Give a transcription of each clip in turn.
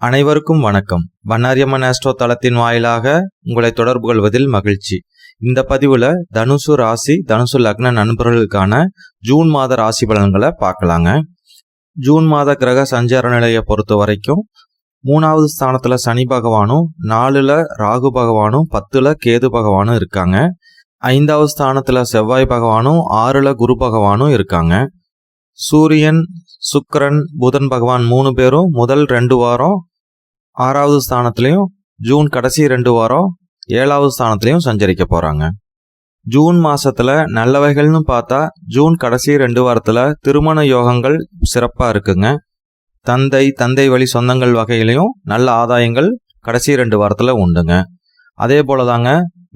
அனைவருக்கும் வணக்கம். பண்ணாரியம்மன் ஆஸ்ட்ரோ தளத்தின் வாயிலாக உங்களை தொடர்பு கொள்வதில் மகிழ்ச்சி. இந்த பதிவுல தனுசு ராசி, தனுசு லக்ன நண்பர்களுக்கான ஜூன் மாத ராசி பலன்களை பார்க்கலாங்க. ஜூன் மாத கிரக சஞ்சார நிலையை பொறுத்த வரைக்கும் 3வது ஸ்தானத்துல சனி பகவானும், 4ல ராகு பகவானும், 10ல கேது பகவானும் இருக்காங்க. 5வது ஸ்தானத்துல செவ்வாய் பகவானும், 6ல குரு பகவானும் இருக்காங்க. சூரியன், சுக்கிரன், புதன் பகவான் 3 பேரும் முதல் 2 வாரம் 6வது ஸ்தானத்திலையும், ஜூன் கடைசி 2 வாரம் 7வது ஸ்தானத்திலையும் சஞ்சரிக்க போறாங்க. ஜூன் மாசத்துல நல்லவைகள்னு பார்த்தா ஜூன் கடைசி 2 வாரத்துல திருமண யோகங்கள் சிறப்பா இருக்குங்க. தந்தை வழி சொந்தங்கள் வகையிலையும் நல்ல ஆதாயங்கள் கடைசி 2 வாரத்துல உண்டுங்க. அதே போலதாங்க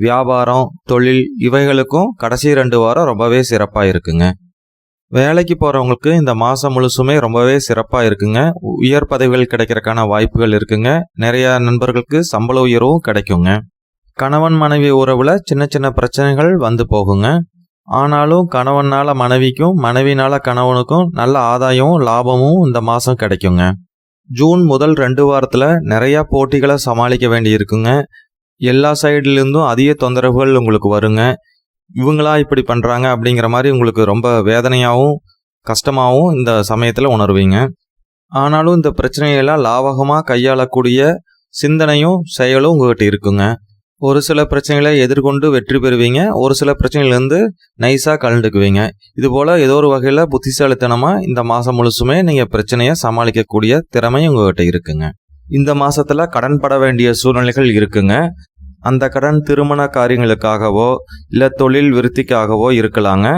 வியாபாரம், தொழில் இவைகளுக்கும் கடைசி 2 வாரம் ரொம்பவே சிறப்பா இருக்குங்க. வேலைக்கு போறவங்களுக்கு இந்த மாசம் முழுசுமே ரொம்பவே சிறப்பா இருக்குங்க. உயர் பதவிகள் கிடைக்கிறதுக்கான வாய்ப்புகள் இருக்குங்க. நிறைய நண்பர்களுக்கு சம்பள உயர்வும் கிடைக்குங்க. கணவன் மனைவி உறவுல சின்ன சின்ன பிரச்சனைகள் வந்து போகுங்க. ஆனாலும் கணவனால மனைவிக்கும், மனைவினால கணவனுக்கும் நல்ல ஆதாயமும் லாபமும் இந்த மாசம் கிடைக்குங்க. ஜூன் முதல் 2 வாரத்துல நிறைய போட்டிகளை சமாளிக்க வேண்டி இருக்குங்க. எல்லா சைடுலேருந்தும் அதிக தொந்தரவுகள் உங்களுக்கு வருங்க. இவங்களா இப்படி பண்றாங்க அப்படிங்கிற மாதிரி உங்களுக்கு ரொம்ப வேதனையாகவும் கஷ்டமாகவும் இந்த சமயத்துல உணர்வீங்க. ஆனாலும் இந்த பிரச்சனையெல்லாம் லாபகமா கையாளக்கூடிய சிந்தனையும் செயலும் உங்ககிட்ட இருக்குங்க. ஒரு சில பிரச்சனைகளை எதிர்கொண்டு வெற்றி பெறுவீங்க. ஒரு சில பிரச்சனையிலேருந்து நைஸா கலந்துக்குவீங்க. இது போல ஏதோ ஒரு வகையில புத்திசாலித்தனமா இந்த மாசம் முழுசுமே நீங்க பிரச்சனையை சமாளிக்கக்கூடிய திறமை உங்ககிட்ட இருக்குங்க. இந்த மாசத்துல கடன் பட வேண்டிய சூழ்நிலைகள் இருக்குங்க. அந்த கடன் திருமண காரியங்களுக்காகவோ இல்லை தொழில் விருத்திக்காகவோ இருக்கலாங்க.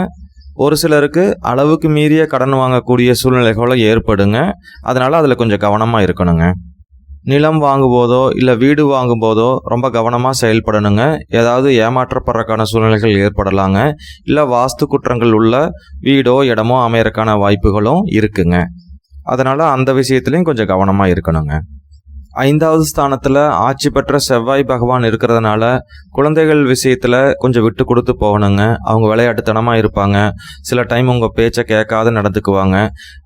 ஒரு சிலருக்கு அளவுக்கு மீறிய கடன் வாங்கக்கூடிய சூழ்நிலைகளும் ஏற்படுங்க. அதனால அதில் கொஞ்சம் கவனமாக இருக்கணுங்க. நிலம் வாங்கும்போதோ இல்லை வீடு வாங்கும்போதோ ரொம்ப கவனமாக செயல்படணுங்க. ஏதாவது ஏமாற்றப்படுறதுக்கான சூழ்நிலைகள் ஏற்படலாங்க. இல்லை வாஸ்து குற்றங்கள் உள்ள வீடோ இடமோ அமையறதுக்கான வாய்ப்புகளும் இருக்குங்க. அதனால அந்த விஷயத்துலையும் கொஞ்சம் கவனமாக இருக்கணுங்க. 5வது ஸ்தானத்துல ஆட்சி பெற்ற செவ்வாய் பகவான் இருக்கிறதுனால குழந்தைகள் விஷயத்துல கொஞ்சம் விட்டு கொடுத்து போகணுங்க. அவங்க விளையாட்டுத்தனமா இருப்பாங்க. சில டைம் உங்க பேச்சை கேட்காத நடந்துக்குவாங்க.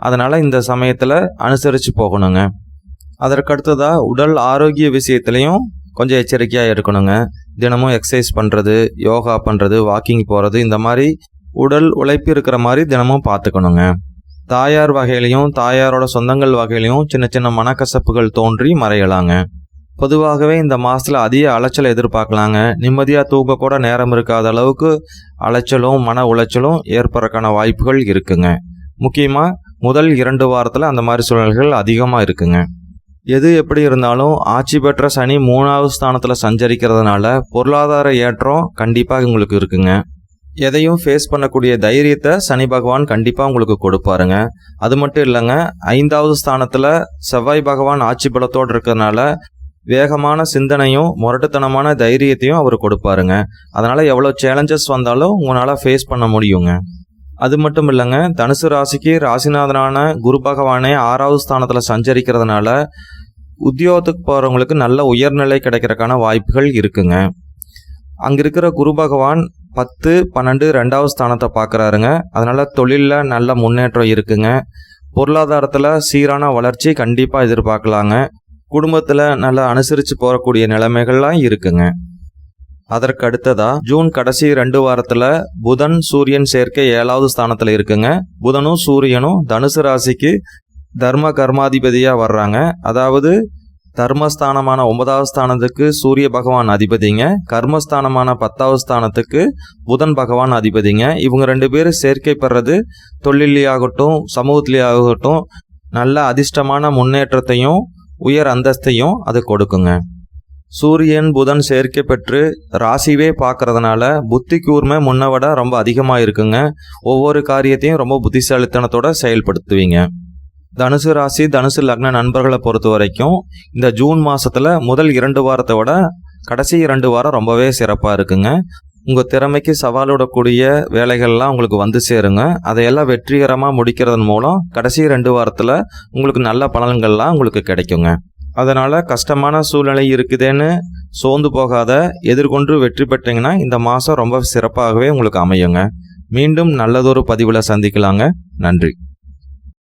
அதனால இந்த சமயத்துல அனுசரிச்சு போகணுங்க. அதற்கடுத்ததா உடல் ஆரோக்கிய விஷயத்திலையும் கொஞ்சம் எச்சரிக்கையா இருக்கணுங்க. தினமும் எக்ஸசைஸ் பண்றது, யோகா பண்றது, வாக்கிங் போறது, இந்த மாதிரி உடல் உழைப்பு இருக்கிற மாதிரி தினமும் பார்த்துக்கணுங்க. தாயார் வகையிலையும் தாயாரோட சொந்தங்கள் வகையிலையும் சின்ன சின்ன மனக்கசப்புகள் தோன்றி மறையலாங்க. பொதுவாகவே இந்த மாசத்துல அதிக அலைச்சலை எதிர்பார்க்கலாங்க. நிம்மதியா தூங்க கூட நேரம் இருக்காத அளவுக்கு அலைச்சலும் மன உளைச்சலும் ஏற்படுறதுக்கான வாய்ப்புகள் இருக்குங்க. முக்கியமா முதல் 2 வாரத்துல அந்த மாதிரி சூழ்நிலைகள் அதிகமா இருக்குங்க. எது எப்படி இருந்தாலும் ஆட்சி பெற்ற சனி 3வது ஸ்தானத்துல சஞ்சரிக்கிறதுனால பொருளாதார ஏற்றம் கண்டிப்பாக உங்களுக்கு இருக்குங்க. எதையும் ஃபேஸ் பண்ணக்கூடிய தைரியத்தை சனி பகவான் கண்டிப்பாக உங்களுக்கு கொடுப்பாருங்க. அது மட்டும் இல்லைங்க, 5வது ஸ்தானத்தில் செவ்வாய் பகவான் ஆட்சி பலத்தோடு இருக்கிறதுனால வேகமான சிந்தனையும் முரட்டுத்தனமான தைரியத்தையும் அவர் கொடுப்பாருங்க. அதனால் எவ்வளோ சேலஞ்சஸ் வந்தாலும் உங்களால் ஃபேஸ் பண்ண முடியுங்க. அது மட்டும் இல்லைங்க, தனுசு ராசிக்கு ராசிநாதனான குரு பகவானே 6வது ஸ்தானத்தில் சஞ்சரிக்கிறதுனால உத்தியோகத்துக்கு போகிறவங்களுக்கு நல்ல உயர்நிலை கிடைக்கிறதுக்கான வாய்ப்புகள் இருக்குங்க. அங்கே இருக்கிற குரு பகவான் 10, 12, 2வது ஸ்தானத்தை பார்க்குறாருங்க. அதனால தொழிலில் நல்ல முன்னேற்றம் இருக்குங்க. பொருளாதாரத்தில் சீரான வளர்ச்சி கண்டிப்பாக எதிர்பார்க்கலாங்க. குடும்பத்தில் நல்லா அனுசரித்து போகக்கூடிய நிலைமைகள்லாம் இருக்குங்க. அதற்கு அடுத்ததா ஜூன் கடைசி 2 வாரத்தில் புதன் சூரியன் சேர்க்கை 7வது ஸ்தானத்தில் இருக்குங்க. புதனும் சூரியனும் தனுசு ராசிக்கு தர்ம கர்மாதிபதியாக வர்றாங்க. அதாவது தர்மஸ்தானமான 9வது ஸ்தானத்துக்கு சூரிய பகவான் அதிபதிங்க. கர்மஸ்தானமான 10வது ஸ்தானத்துக்கு புதன் பகவான் அதிபதிங்க. இவங்க 2 பேரும் சேர்க்கை பெறது தொழிலையாகட்டும் சமூகத்திலேயாகட்டும் நல்ல அதிர்ஷ்டமான முன்னேற்றத்தையும் உயர் அந்தஸ்தையும் அது கொடுக்குங்க. சூரியன் புதன் சேர்க்கை பெற்று ராசிவே பார்க்கறதுனால புத்தி கூர்மை முன்ன விட ரொம்ப அதிகமாக இருக்குங்க. ஒவ்வொரு காரியத்தையும் ரொம்ப புத்திசாலித்தனத்தோட செயல்படுத்துவீங்க. தனுசு ராசி, தனுசு லக்ன நண்பர்களை பொறுத்த வரைக்கும் இந்த ஜூன் மாசத்துல முதல் 2 வாரத்தை விட கடைசி 2 வாரம் ரொம்பவே சிறப்பாக இருக்குங்க. உங்கள் திறமைக்கு சவாலோடக்கூடிய வேலைகள்லாம் உங்களுக்கு வந்து சேருங்க. அதையெல்லாம் வெற்றிகரமாக முடிக்கிறதன் மூலம் கடைசி 2 வாரத்தில் உங்களுக்கு நல்ல பலன்கள்லாம் உங்களுக்கு கிடைக்குங்க. அதனால் கஷ்டமான சூழ்நிலை இருக்குதுன்னு சோர்ந்து போகாத எதிர்கொண்டு வெற்றி பெற்றீங்கன்னா இந்த மாதம் ரொம்ப சிறப்பாகவே உங்களுக்கு அமையுங்க. மீண்டும் நல்லதொரு பதிவில் சந்திக்கலாங்க. நன்றி.